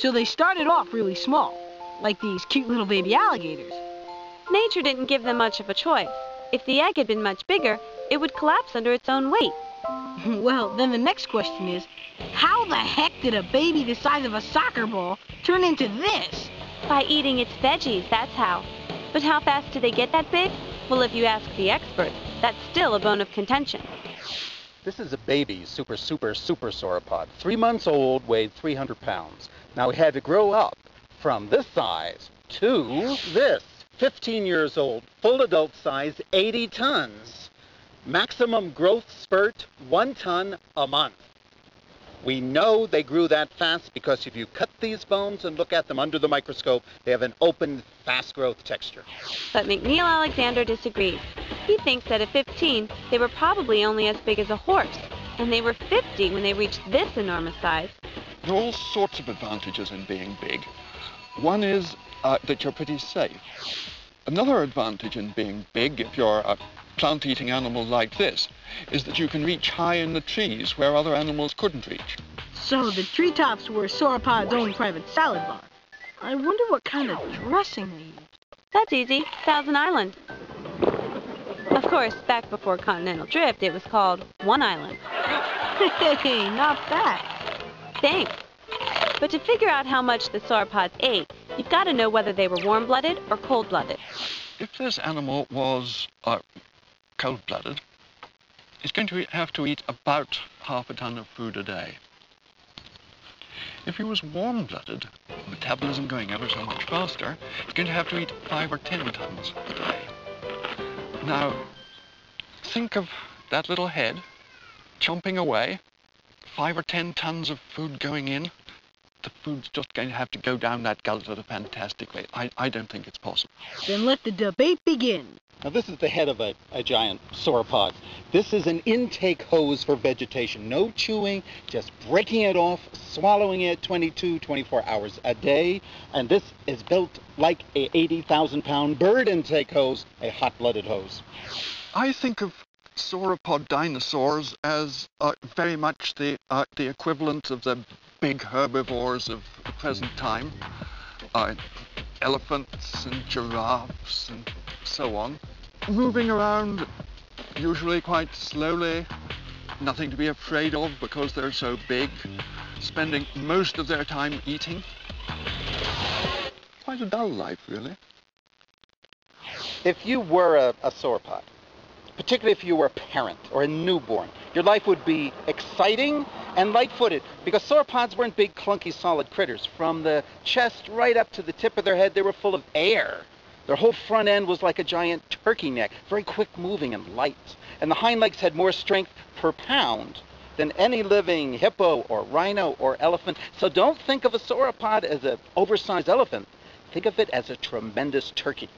So they started off really small, like these cute little baby alligators. Nature didn't give them much of a choice. If the egg had been much bigger, it would collapse under its own weight. Well, then the next question is, how the heck did a baby the size of a soccer ball turn into this? By eating its veggies, that's how. But how fast do they get that big? Well, if you ask the experts, that's still a bone of contention. This is a baby super sauropod. 3 months old, weighed 300 pounds. Now it had to grow up from this size to this. 15 years old, full adult size, 80 tons. Maximum growth spurt, 1 ton a month. We know they grew that fast because if you cut these bones and look at them under the microscope, they have an open, fast growth texture. But McNeil Alexander disagrees. He thinks that at 15, they were probably only as big as a horse, and they were 50 when they reached this enormous size. There are all sorts of advantages in being big. One is that you're pretty safe. Another advantage in being big, if you're a plant-eating animal like this, is that you can reach high in the trees where other animals couldn't reach. So the treetops were sauropod's own private salad bar. I wonder what kind of dressing they used. That's easy. Thousand Island. Of course, back before continental drift, it was called One Island. Hey, not bad. Thanks. But to figure out how much the sauropods ate, you've got to know whether they were warm-blooded or cold-blooded. If this animal was cold-blooded, it's going to have to eat about half a ton of food a day. If he was warm-blooded, metabolism going ever so much faster, it's going to have to eat 5 or 10 tons a day. Now, think of that little head chomping away, 5 or 10 tons of food going in. The food's just going to have to go down that gullet at a fantastic rate. I don't think it's possible. Then let the debate begin. Now this is the head of a giant sauropod. This is an intake hose for vegetation. No chewing, just breaking it off, swallowing it 22, 24 hours a day. And this is built like a 80,000-pound bird intake hose, a hot-blooded hose. I think of sauropod dinosaurs as very much the equivalent of the big herbivores of the present time. Elephants and giraffes and so on. Moving around usually quite slowly, nothing to be afraid of because they're so big, spending most of their time eating. Quite a dull life, really. If you were a sauropod, particularly if you were a parent or a newborn, your life would be exciting and light-footed because sauropods weren't big, clunky, solid critters. From the chest right up to the tip of their head, they were full of air. Their whole front end was like a giant turkey neck, very quick-moving and light. And the hind legs had more strength per pound than any living hippo or rhino or elephant. So don't think of a sauropod as an oversized elephant. Think of it as a tremendous turkey.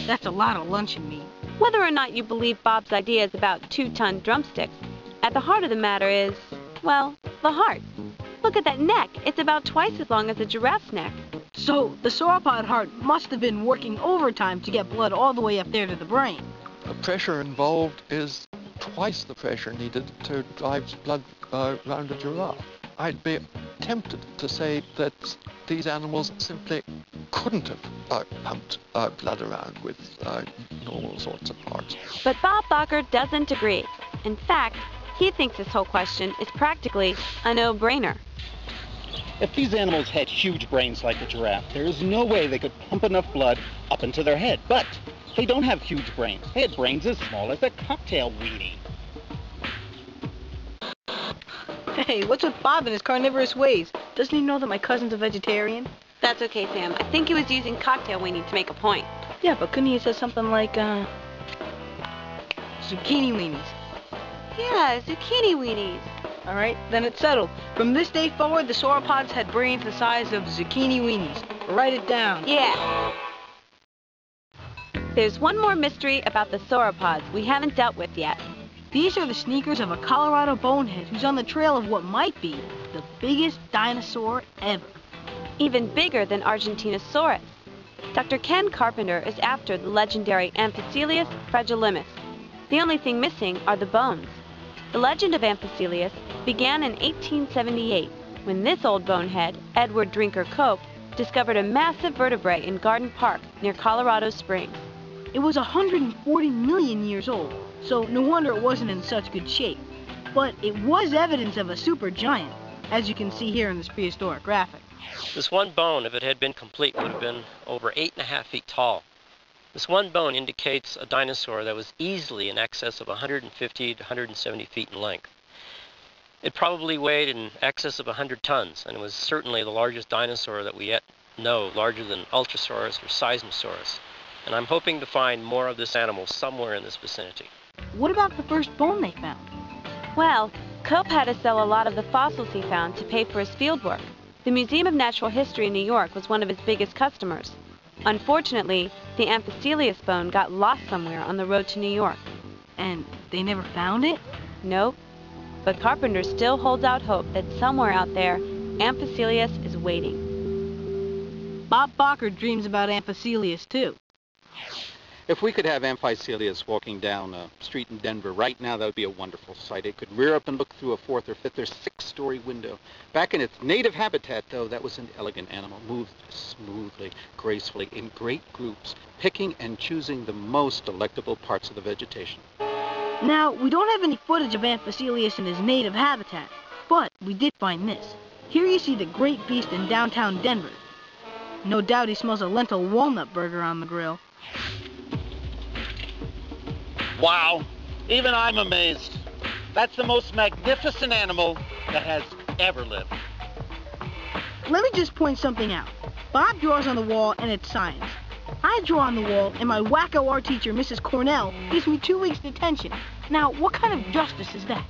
That's a lot of luncheon meat. Whether or not you believe Bob's ideas about 2-ton drumsticks, at the heart of the matter is, well, the heart. Look at that neck. It's about twice as long as a giraffe's neck. So the sauropod heart must have been working overtime to get blood all the way up there to the brain. The pressure involved is twice the pressure needed to drive blood round a giraffe. I'd be tempted to say that these animals simply couldn't have pumped blood around with normal sorts of hearts. But Bob Bacher doesn't agree. In fact, he thinks this whole question is practically a no-brainer. If these animals had huge brains like a giraffe, there is no way they could pump enough blood up into their head. But they don't have huge brains. They had brains as small as a cocktail weenie. Hey, what's with Bob and his carnivorous ways? Doesn't he know that my cousin's a vegetarian? That's okay, Sam. I think he was using cocktail weenie to make a point. Yeah, but couldn't he have said something like, zucchini weenies? Yeah, zucchini weenies. All right, then it's settled. From this day forward, the sauropods had brains the size of zucchini weenies. Write it down. Yeah. There's one more mystery about the sauropods we haven't dealt with yet. These are the sneakers of a Colorado bonehead who's on the trail of what might be the biggest dinosaur ever. Even bigger than Argentinosaurus. Dr. Ken Carpenter is after the legendary Amphicoelius fragilissus. The only thing missing are the bones. The legend of Amphicoelius began in 1878 when this old bonehead, Edward Drinker Cope, discovered a massive vertebrae in Garden Park near Colorado Springs. It was 140 million years old, so no wonder it wasn't in such good shape. But it was evidence of a supergiant, as you can see here in this prehistoric graphic. This one bone, if it had been complete, would have been over 8.5 feet tall. This one bone indicates a dinosaur that was easily in excess of 150 to 170 feet in length. It probably weighed in excess of 100 tons, and it was certainly the largest dinosaur that we yet know, larger than Ultrasaurus or Seismosaurus. And I'm hoping to find more of this animal somewhere in this vicinity. What about the first bone they found? Well, Cope had to sell a lot of the fossils he found to pay for his fieldwork. The Museum of Natural History in New York was one of his biggest customers. Unfortunately, the Amphicelius bone got lost somewhere on the road to New York. And they never found it? Nope. But Carpenter still holds out hope that somewhere out there, Amphicelius is waiting. Bob Barker dreams about Amphicelius too. If we could have Amphicelius walking down a street in Denver right now, that would be a wonderful sight. It could rear up and look through a 4th or 5th or 6th-story window. Back in its native habitat, though, that was an elegant animal, moved smoothly, gracefully, in great groups, picking and choosing the most delectable parts of the vegetation. Now, we don't have any footage of Amphicelius in his native habitat, but we did find this. Here you see the great beast in downtown Denver. No doubt he smells a lentil walnut burger on the grill. Wow, even I'm amazed. That's the most magnificent animal that has ever lived. Let me just point something out. Bob draws on the wall and it's science. I draw on the wall and my wacko art teacher, Mrs. Cornell, gives me 2 weeks detention. Now, what kind of justice is that?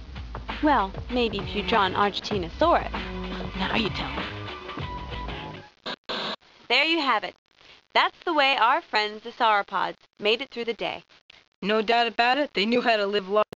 Well, maybe if you draw an Argentinosaurus. Now you tell me. There you have it. That's the way our friends, the sauropods, made it through the day. No doubt about it, they knew how to live long.